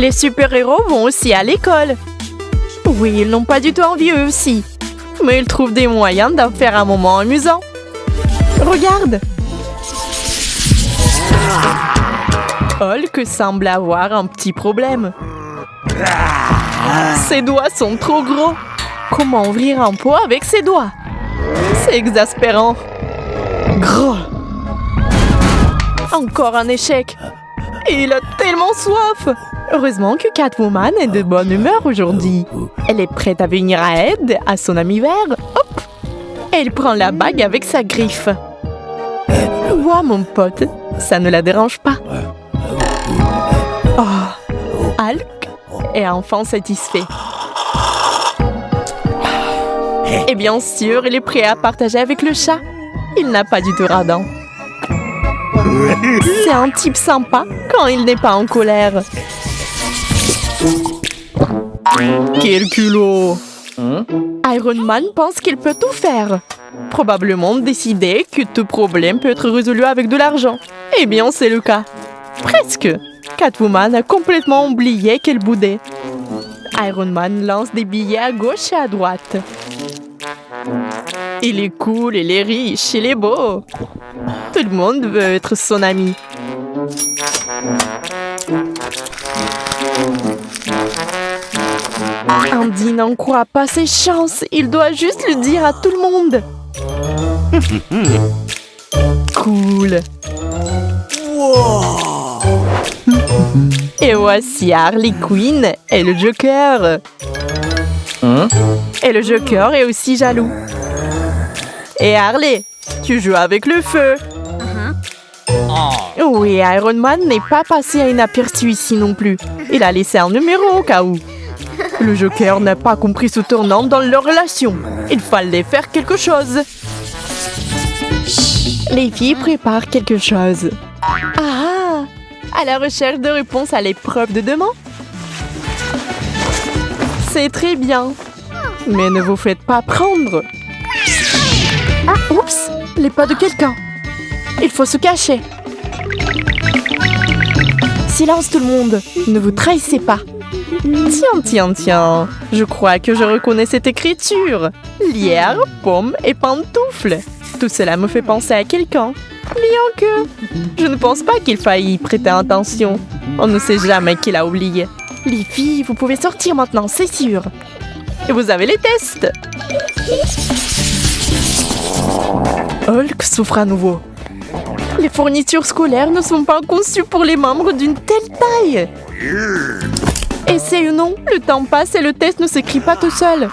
Les super-héros vont aussi à l'école. Oui, ils n'ont pas du tout envie eux aussi. Mais ils trouvent des moyens d'en faire un moment amusant. Regarde! Hulk semble avoir un petit problème. Ses doigts sont trop gros. Comment ouvrir un pot avec ses doigts? C'est exaspérant. Gros. Encore un échec. Et il a tellement soif. Heureusement que Catwoman est de bonne humeur aujourd'hui. Elle est prête à venir à aide à son ami vert. Hop! Elle prend la bague avec sa griffe. Vois, mon pote, ça ne la dérange pas. Oh, Hulk est enfin satisfait. Et bien sûr, il est prêt à partager avec le chat. Il n'a pas du tout radin. C'est un type sympa quand il n'est pas en colère. Quel culot! Iron Man pense qu'il peut tout faire. Probablement décider que tout problème peut être résolu avec de l'argent. Eh bien, c'est le cas. Presque. Catwoman a complètement oublié qu'elle boudait. Iron Man lance des billets à gauche et à droite. Il est cool, il est riche, il est beau. Tout le monde veut être son ami. Andy n'en croit pas ses chances. Il doit juste le dire à tout le monde. Cool. Et voici Harley Quinn et le Joker. Et le Joker est aussi jaloux. Et Harley, tu joues avec le feu. Oui, Iron Man n'est pas passé à inaperçu ici non plus. Il a laissé un numéro au cas où. Le Joker n'a pas compris ce tournant dans leur relation. Il fallait faire quelque chose. Les filles préparent quelque chose. Ah! À la recherche de réponses à l'épreuve de demain. C'est très bien. Mais ne vous faites pas prendre. Ah, oups! Les pas de quelqu'un. Il faut se cacher. Silence tout le monde. Ne vous trahissez pas. Tiens. Je crois que je reconnais cette écriture. Lierre, pomme et pantoufle. Tout cela me fait penser à quelqu'un. Bien que je ne pense pas qu'il faille y prêter attention. On ne sait jamais qui l'a oublié. Les filles, vous pouvez sortir maintenant, c'est sûr. Et vous avez les tests. Hulk souffre à nouveau. Les fournitures scolaires ne sont pas conçues pour les membres d'une telle taille. Essaye ou non, le temps passe et le test ne s'écrit pas tout seul.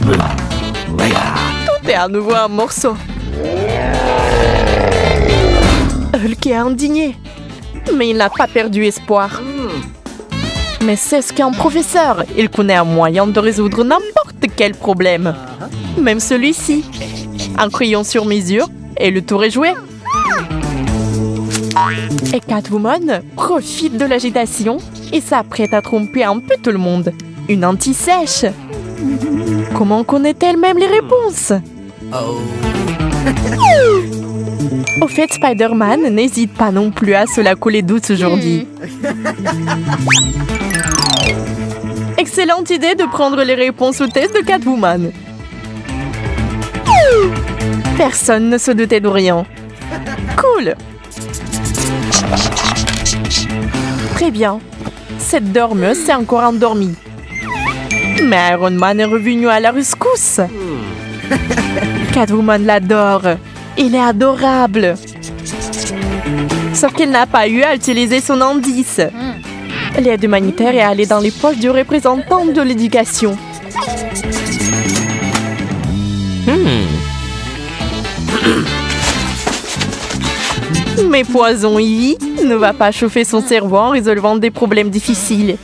Tout est à nouveau un morceau. Hulk est indigné. Mais il n'a pas perdu espoir. Mais c'est ce qu'est un professeur. Il connaît un moyen de résoudre n'importe quel problème. Même celui-ci. Un crayon sur mesure et le tour est joué. Et Catwoman profite de l'agitation et s'apprête à tromper un peu tout le monde. Une anti-sèche. Comment connaît-elle même les réponses? Au fait, Spider-Man n'hésite pas non plus à se la coller douce aujourd'hui. Excellente idée de prendre les réponses au test de Catwoman. Personne ne se doutait de rien. Cool. Très bien. Cette dormeuse s'est encore endormie. Mais Iron Man est revenu à la rescousse. Catwoman l'adore. Il est adorable. Sauf qu'elle n'a pas eu à utiliser son indice. L'aide humanitaire est allée dans les poches du représentant de l'éducation. Mais Poison Ivy ne va pas chauffer son cerveau en résolvant des problèmes difficiles.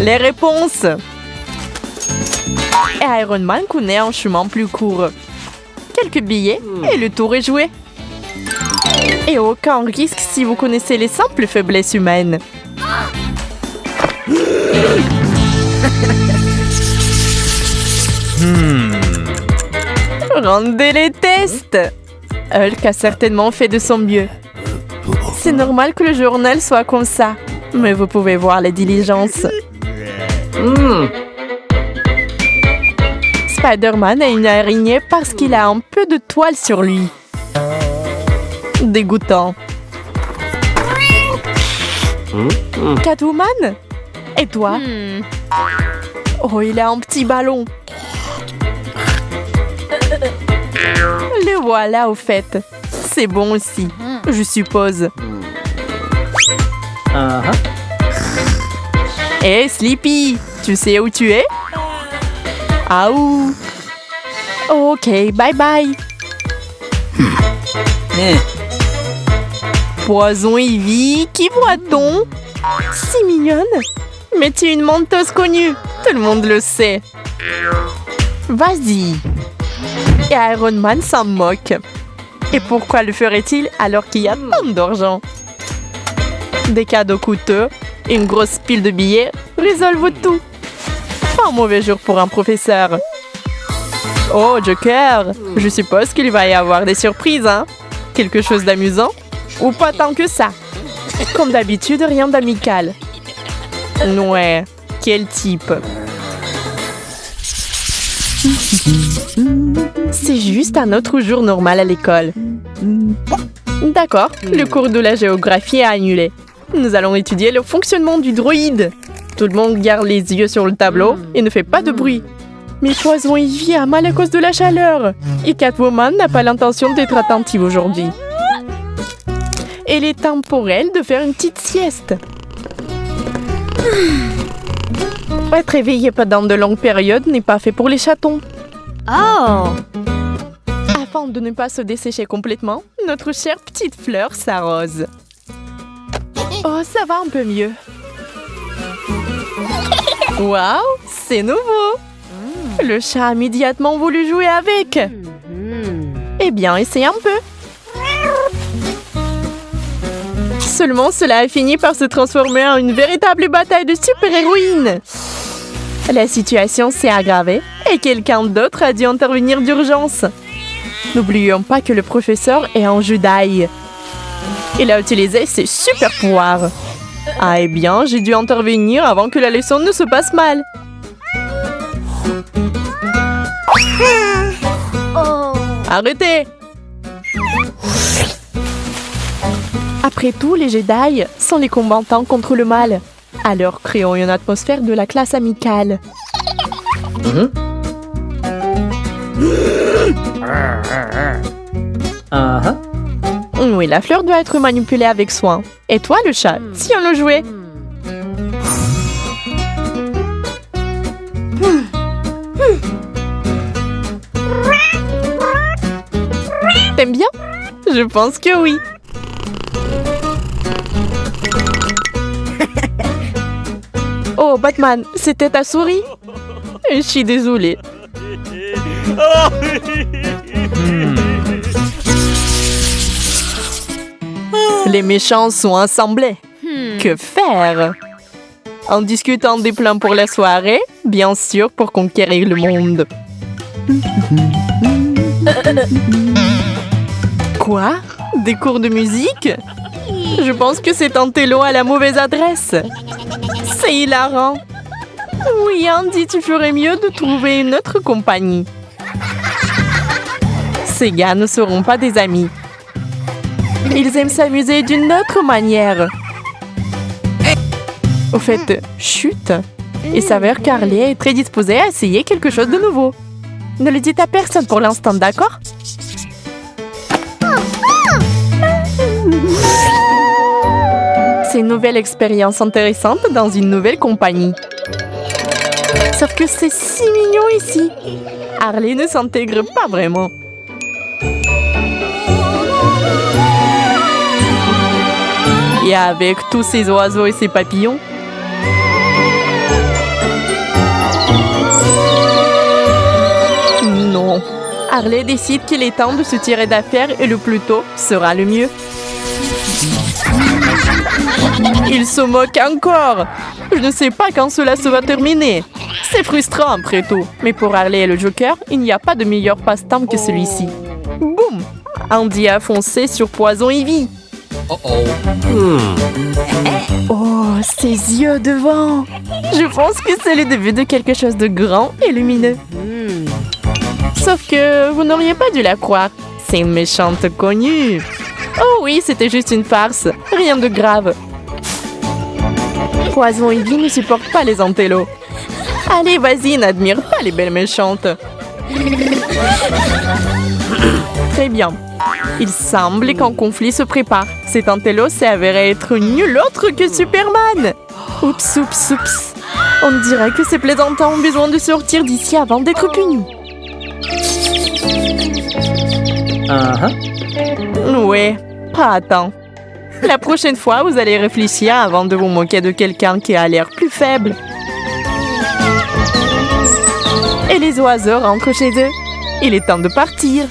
Les réponses. Et Iron Man connaît un chemin plus court. Quelques billets et le tour est joué. Et aucun risque si vous connaissez les simples faiblesses humaines. Rendez les tests. Hulk a certainement fait de son mieux. C'est normal que le journal soit comme ça. Mais vous pouvez voir la diligence. Spider-Man a une araignée parce qu'il a un peu de toile sur lui. Dégoûtant. Catwoman? Et toi? Oh, il a un petit ballon. Le voilà au fait. C'est bon aussi, je suppose. Hé, Sleepy, tu sais où tu es? Ah ouh. Ok, bye bye. Poison Ivy, qui voit-on? Si mignonne. Mais tu es une menteuse connue. Tout le monde le sait. Vas-y. Et Iron Man s'en moque. Et pourquoi le ferait-il alors qu'il y a tant d'argent? Des cadeaux coûteux et une grosse pile de billets résolvent tout. Pas un mauvais jour pour un professeur. Oh, Joker, je suppose qu'il va y avoir des surprises, hein? Quelque chose d'amusant? Ou pas tant que ça? Comme d'habitude, rien d'amical. Ouais, quel type. C'est juste un autre jour normal à l'école. D'accord, le cours de la géographie est annulé. Nous allons étudier le fonctionnement du droïde. Tout le monde garde les yeux sur le tableau et ne fait pas de bruit. Mais Poison Ivy a mal à cause de la chaleur. Et Catwoman n'a pas l'intention d'être attentive aujourd'hui. Il est temps pour elle de faire une petite sieste. Être éveillé pendant de longues périodes n'est pas fait pour les chatons. Oh! Afin de ne pas se dessécher complètement, notre chère petite fleur s'arrose. Oh, ça va un peu mieux. Waouh, c'est nouveau! Le chat a immédiatement voulu jouer avec. Eh bien, essayez un peu. Seulement, cela a fini par se transformer en une véritable bataille de super-héroïnes. La situation s'est aggravée et quelqu'un d'autre a dû intervenir d'urgence. N'oublions pas que le professeur est un Jedi. Il a utilisé ses super-pouvoirs. Ah, eh bien, j'ai dû intervenir avant que la leçon ne se passe mal. Arrêtez! Après tout, les Jedi sont les combattants contre le mal. Alors, créons une atmosphère de la classe amicale. Oui, la fleur doit être manipulée avec soin. Et toi, le chat, si on le jouait? T'aimes bien? Je pense que oui. Oh, Batman, c'était ta souris? Je suis désolée. Les méchants sont assemblés. Que faire? En discutant des plans pour la soirée, bien sûr, pour conquérir le monde. Quoi? Des cours de musique? Je pense que c'est Antello à la mauvaise adresse. C'est hilarant. Oui, Andy, tu ferais mieux de trouver une autre compagnie. Ces gars ne seront pas des amis. Ils aiment s'amuser d'une autre manière. Au fait, chut. Il s'avère qu'Harley est très disposée à essayer quelque chose de nouveau. Ne le dites à personne pour l'instant, d'accord? C'est une nouvelle expérience intéressante dans une nouvelle compagnie. Sauf que c'est si mignon ici. Harley ne s'intègre pas vraiment. Et avec tous ces oiseaux et ces papillons. Non. Harley décide qu'il est temps de se tirer d'affaire et le plus tôt sera le mieux. Il se moque encore. Je ne sais pas quand cela se va terminer. C'est frustrant après tout, mais pour Harley et le Joker, il n'y a pas de meilleur passe-temps que celui-ci. Boum! Andy a foncé sur Poison Ivy. Oh, ses yeux devant! Je pense que c'est le début de quelque chose de grand et lumineux. Sauf que vous n'auriez pas dû la croire. C'est une méchante connue. Oh oui, c'était juste une farce. Rien de grave. Poison Ivy ne supporte pas les antélos. Allez, vas-y, n'admire pas les belles méchantes. Très bien. Il semble qu'un conflit se prépare. Cet antélo s'est avéré être nul autre que Superman. Oups, oups, oups. On dirait que ces plaisantins ont besoin de sortir d'ici avant d'être punis. Ouais, attends. La prochaine fois, vous allez réfléchir avant de vous moquer de quelqu'un qui a l'air plus faible. Et les oiseaux rentrent chez eux. Il est temps de partir.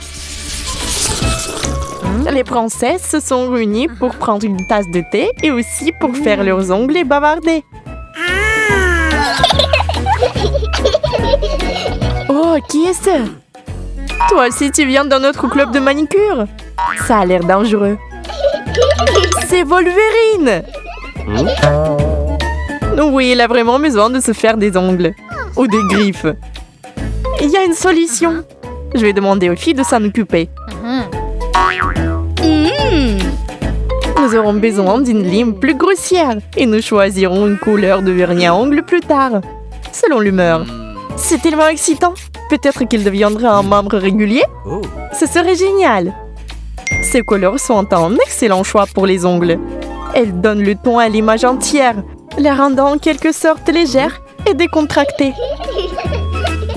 Les princesses se sont réunies pour prendre une tasse de thé et aussi pour faire leurs ongles et bavarder. Oh, qui est-ce? Toi aussi, tu viens d'un autre club de manicure? Ça a l'air dangereux. C'est Wolverine! Oui, il a vraiment besoin de se faire des ongles. Ou des griffes. Il y a une solution. Je vais demander aux filles de s'en occuper. Nous aurons besoin d'une lime plus grossière et nous choisirons une couleur de vernis à ongles plus tard, selon l'humeur. C'est tellement excitant. Peut-être qu'il deviendra un membre régulier. Ce serait génial. Ces couleurs sont un excellent choix pour les ongles. Elles donnent le ton à l'image entière, la rendant en quelque sorte légère et décontractée.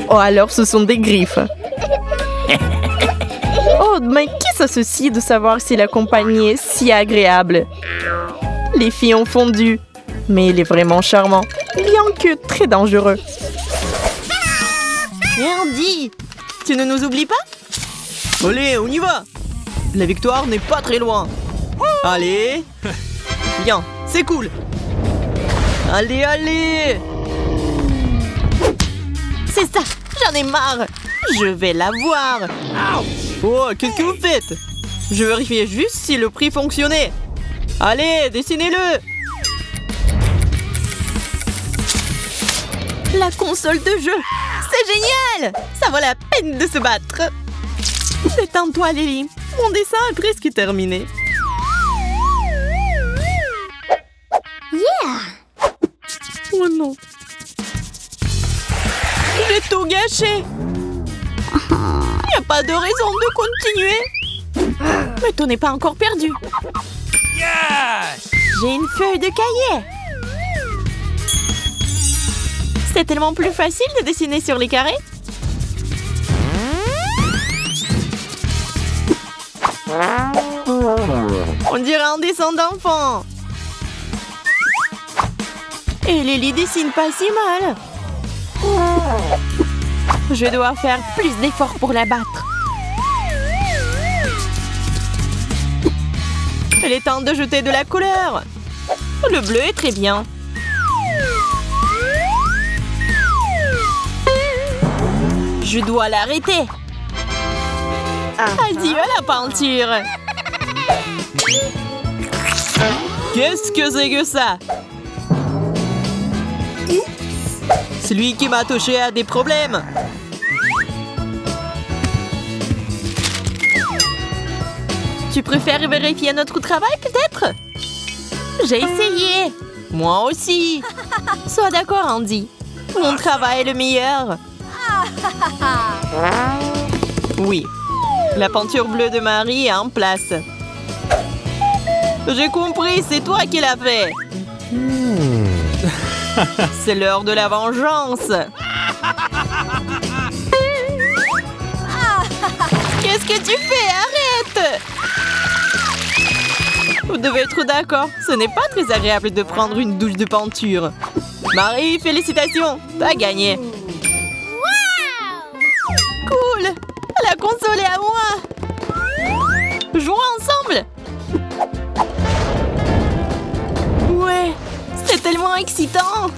Oh, alors ce sont des griffes. Oh, mais qui s'associe de savoir si la compagnie est si agréable? Les filles ont fondu, mais il est vraiment charmant, bien que très dangereux. Andy, tu ne nous oublies pas? Allez, on y va! La victoire n'est pas très loin. Allez! Bien, c'est cool! Allez, allez! C'est ça, j'en ai marre! Je vais l'avoir! Oh, qu'est-ce que vous faites? Je vérifiais juste si le prix fonctionnait. Allez, dessinez-le! La console de jeu! C'est génial! Ça vaut la peine de se battre! Détends-toi, Lily. Mon dessin est presque terminé. Oh non! J'ai tout gâché! Il n'y a pas de raison de continuer! Mais tout n'est pas encore perdu! J'ai une feuille de cahier! C'est tellement plus facile de dessiner sur les carrés! On dirait un dessin d'enfant! Et Lily dessine pas si mal! Je dois faire plus d'efforts pour la battre. Il est temps de jeter de la couleur. Le bleu est très bien. Je dois l'arrêter. Adieu à la peinture. Qu'est-ce que c'est que ça? Celui qui m'a touché a des problèmes. Tu préfères vérifier notre travail, peut-être? J'ai essayé. Moi aussi. Sois d'accord, Andy. Mon travail est le meilleur. Oui. La peinture bleue de Marie est en place. J'ai compris, c'est toi qui l'as fait. C'est l'heure de la vengeance. Qu'est-ce que tu fais? Arrête! Vous devez être d'accord, ce n'est pas très agréable de prendre une douche de peinture. Marie, félicitations, t'as gagné. Cool! La console est à moi. Jouons ensemble. Ouais, c'est tellement excitant.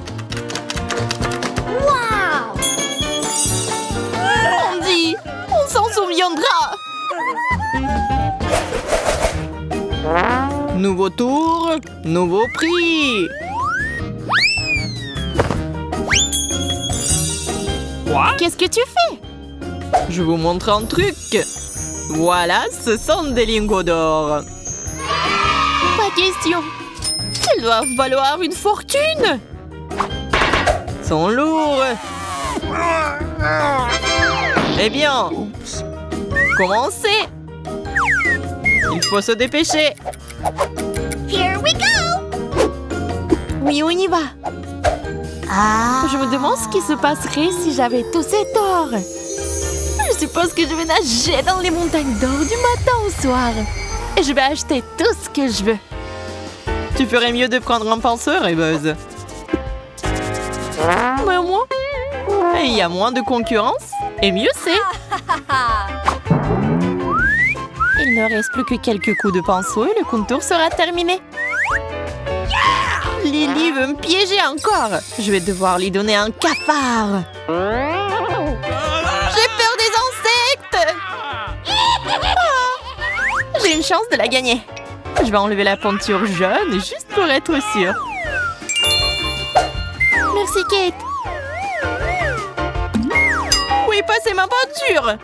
Andy, on s'en souviendra. Nouveau tour, nouveau prix. Qu'est-ce que tu fais? Je vous montre un truc. Voilà, ce sont des lingots d'or. Pas question. Ils doivent valoir une fortune. Ils sont lourds. Eh bien, commencez. Il faut se dépêcher. Here we go. Oui, on y va. Je me demande ce qui se passerait si j'avais tous cet or. Je suppose que je vais nager dans les montagnes d'or du matin au soir. Et je vais acheter tout ce que je veux. Tu ferais mieux de prendre un penseur, rêveuse. Mais moi, Et il y a moins de concurrence, et mieux c'est. il ne reste plus que quelques coups de pinceau et le contour sera terminé. Lily veut me piéger encore. Je vais devoir lui donner un cafard. J'ai peur des insectes. J'ai une chance de la gagner. Je vais enlever la peinture jaune juste pour être sûre. Merci, Kate. Oui, passez ma peinture.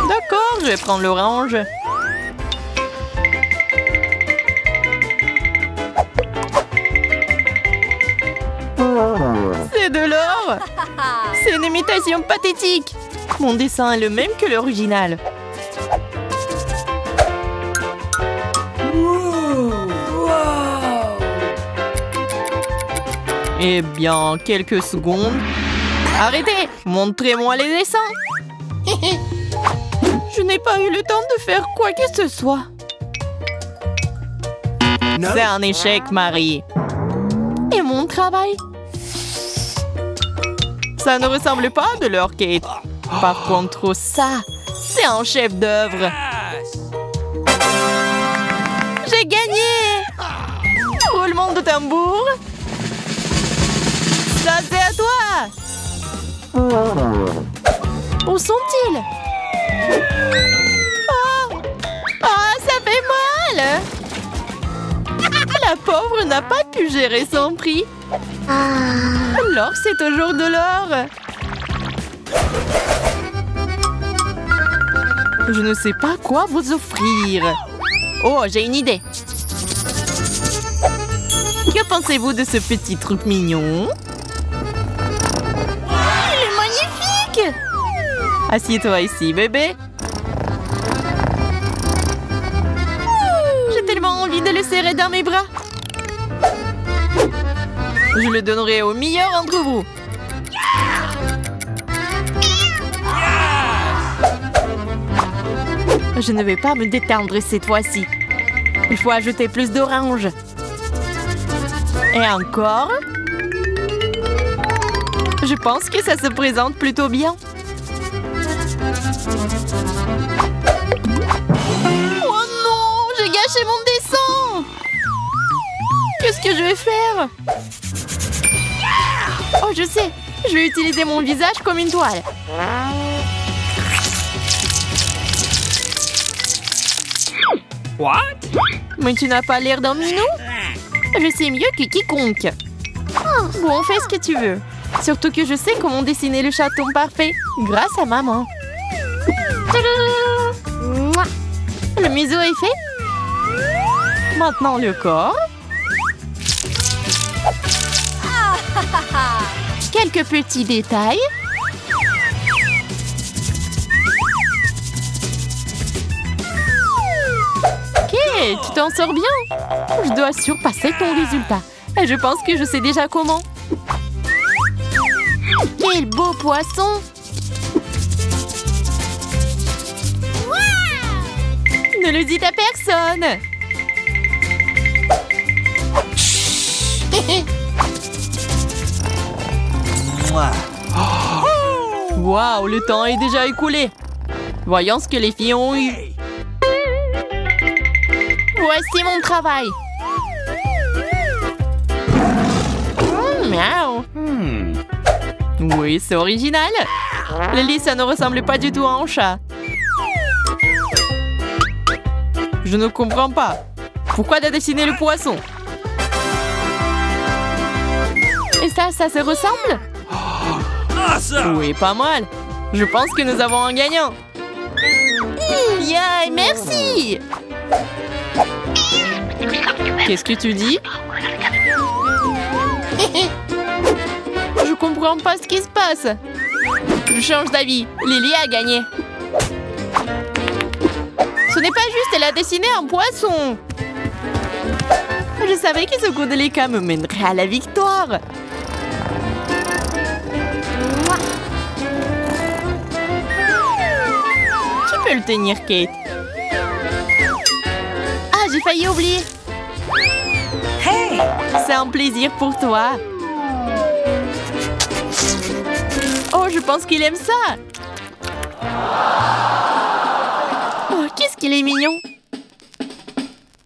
D'accord, je vais prendre l'orange. C'est de l'or. C'est une imitation pathétique. Mon dessin est le même que l'original. Eh bien, quelques secondes. Arrêtez! Montrez-moi les dessins! Je n'ai pas eu le temps de faire quoi que ce soit. C'est un échec, Marie. Et mon travail? Ça ne ressemble pas à de l'or, Kate. Par contre, ça, c'est un chef-d'œuvre. J'ai gagné! Roulement de tambour. Ça, c'est à toi! Où sont-ils? Ça fait mal! La pauvre n'a pas pu gérer son prix. L'or, c'est toujours de l'or. Je ne sais pas quoi vous offrir. Oh, j'ai une idée. Que pensez-vous de ce petit truc mignon? Il est magnifique! Assieds-toi ici, bébé. J'ai tellement envie de le serrer dans mes bras. Je le donnerai au meilleur d'entre vous. Je ne vais pas me détendre cette fois-ci. Il faut ajouter plus d'orange. Et encore? Je pense que ça se présente plutôt bien. Oh non! J'ai gâché mon dessin! Qu'est-ce que je vais faire? Oh, je sais! Je vais utiliser mon visage comme une toile. What? Mais tu n'as pas l'air d'un minou? Je sais mieux que quiconque. Bon, fais ce que tu veux. Surtout que je sais comment dessiner le chaton parfait grâce à maman. Le museau est fait. Maintenant le corps. Quelques petits détails. Ok, tu t'en sors bien. Je dois surpasser ton résultat. Et je pense que je sais déjà comment. Quel beau poisson! Ne le dites à personne! Waouh, le temps est déjà écoulé. Voyons ce que les filles ont eu. Voici mon travail. Miaou. Oui, c'est original. Lily, ça ne ressemblait pas du tout à un chat. Je ne comprends pas. Pourquoi t'as dessiné le poisson? Et ça se ressemble? Oui, pas mal. Je pense que nous avons un gagnant. Yeah, merci. Qu'est-ce que tu dis? Je comprends pas ce qui se passe. Je change d'avis. Lily a gagné. Ce n'est pas juste, elle a dessiné un poisson. Je savais que ce coup délicat me mènerait à la victoire. Tu peux le tenir, Kate. Ah, j'ai failli oublier. Hey! C'est un plaisir pour toi. Oh, je pense qu'il aime ça. Oh, qu'est-ce qu'il est mignon.